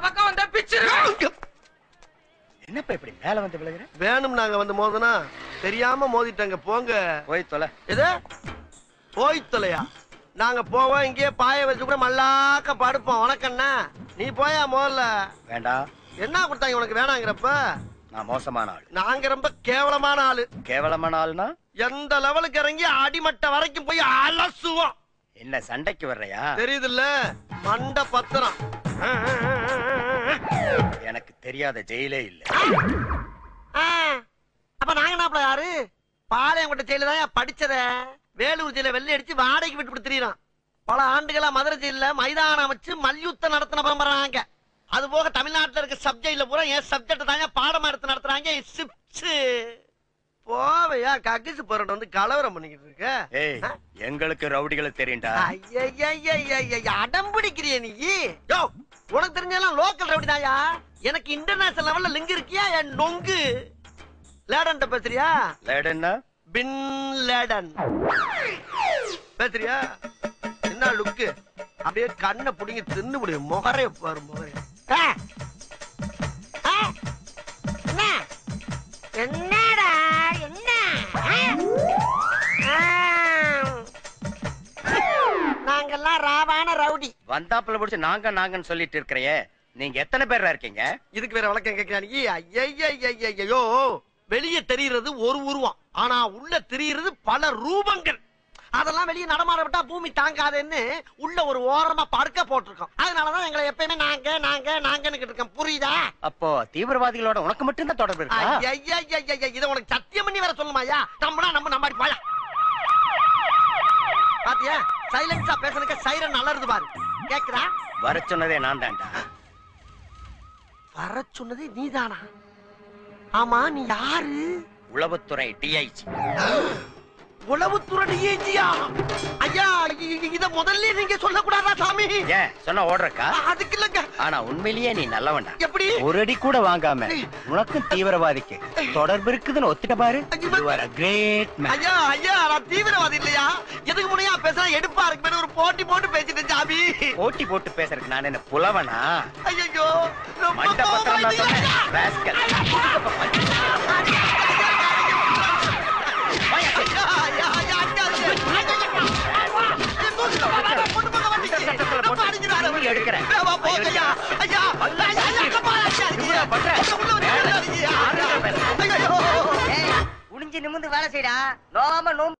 பக்கம் வந்தா பிச்சிரு. என்னப்பா இப்படி மேல வந்து விழுகுற? வேணும் நாங்க வந்து மோதனா தெரியாம மோதிட்டாங்க. போங்க போய் தொலை. எது போய் தொலையா? நாங்க போவோம், இங்கேயே பாய வச்சு கூட மல்லாக்க படுப்போம். உனக்கண்ணா நீ போயா முதல்ல. வேண்டாம். என்ன கொடுத்தாங்க உனக்கு வேணாங்கிறப்ப? நான் மோசமான ஆள். நாங்க ரொம்ப கேவலமான ஆளு. கேவலமான ஆளுனா எந்த லெவலுக்கு இறங்கி அடிமட்ட வரைக்கும் போய் அலசுவோம். என்ன சண்டைக்கு வர்றையா? தெரியுதுல்ல மண்ட பத்திரம். எனக்கு தெரியாத ஜெயிலே இல்ல. அப்ப நாங்க என்ன யாரு? பாளையங்கோட்டை ஜெயில தான் படிச்சத. வேலூர் ஜெயில வெள்ளை அடிச்சு வாடகைக்கு விட்டு திரியறான். பல ஆண்டுகளா மதுரை ஜெயில மைதானம் அமைச்சு மல்யுத்தம் நடத்தின பரம்பராங்க. அது போக தமிழ்நாட்டுல இருக்க சப்ஜெக்ட்ல பூரா என் சப்ஜெக்ட் தாங்க பாடமா எடுத்து நடத்துறாங்க. போவையா கக்கிசு போறட்டு வந்து கலவரம் பண்ணிக்கிட்டு இருக்க. ஏய், எங்களுக்கு ரவுடிகளை தெரியும்டா. அடம் பிடிக்கிறிய நீ? யோ, உனக்கு தெரிஞ்செல்லாம் லோக்கல் ரவுடி தாயா. எனக்கு இன்டர்நேஷனல் லெவல்ல லிங்க் இருக்கியா? என் நொங்கு லேடன் பேசுறியா? லேடன்னா பின் லேடன் பேசுறியா? என்ன லுக்கு? அப்படியே கண்ணை புடிங்க தின்னு முடியும். முகரே பாரு முகரே. என்னடா என்ன? நாங்கெல்லாம் ராவான ரவுடி. வந்தாப்புல பிடிச்சு நாங்க நாங்கன்னு சொல்லிட்டு இருக்கிறையே, நீங்க எத்தனை பேரா இருக்கீங்க? இதுக்கு வேற வழக்கம் கேட்கிறானி? ஐயோ, வெளியே தெரிகிறது ஒரு உருவம், ஆனா உள்ள தெரிகிறது பல ரூபங்கள். அதெல்லாம் வெளியே நடமாட விட்டா பூமி தாங்காதுன்னு உள்ள ஒரு ஓரமா படுக்க போட்டிருக்கோம். அதனாலதான் எங்களை எப்பயுமே நாங்க நாங்க நாங்கன்னு இருக்கோம். புரியுதா? அப்போ தீவிரவாதிகளோட உனக்கு மட்டும் தான் தொடர்பு இருக்கா? இத உனக்கு சத்தியம் பண்ணி வேற சொல்லுமாயா? நம்மளா நம்பாடி பாயா. பாத்தியா சைலன்ஸா பேசுறதுக்கு சைரன் அலறுது பாரு. கேக்குதா? வர சொன்னதே நான் தான்டா. வர சொன்னதே நீதானா? ஆமா, நீ யாரு? உளவுத்துறை டிஐஜி. உளவுத்துறை டிஐஜியா? ஐயா, இத முதல்ல நீங்க சொல்லக்கூடாதா சாமி? ஏன் சொன்னா ஓடுறக்கா? அதுக்கு இல்லங்க. ஆனா உண்மையிலேயே நீ நல்லவன்டா. எப்படி? ஒரு அடி கூட வாங்காம உனக்கும் தீவிரவாதிக்கு தொடர்பு இருக்குதுன்னு ஒத்துட்ட பாரு. You are a great man. ஐயா ஐயா, நான் தீவிரவாதி இல்லையா? எதுக்கு முனையா பேசுறா? எடுப்பா இருக்கு ஒரு போட்டி போட்டு பேசிட்டு சாமி. போட்டி போட்டு பேசுறதுக்கு நான் என்ன புலவனா? ஐயோ, மண்ட பத்திரம் தான் சொன்னேன். ராஸ்கல். குனிஞ்சு நிமிந்து வேலை செய்யடா. நோகாம நோம்பு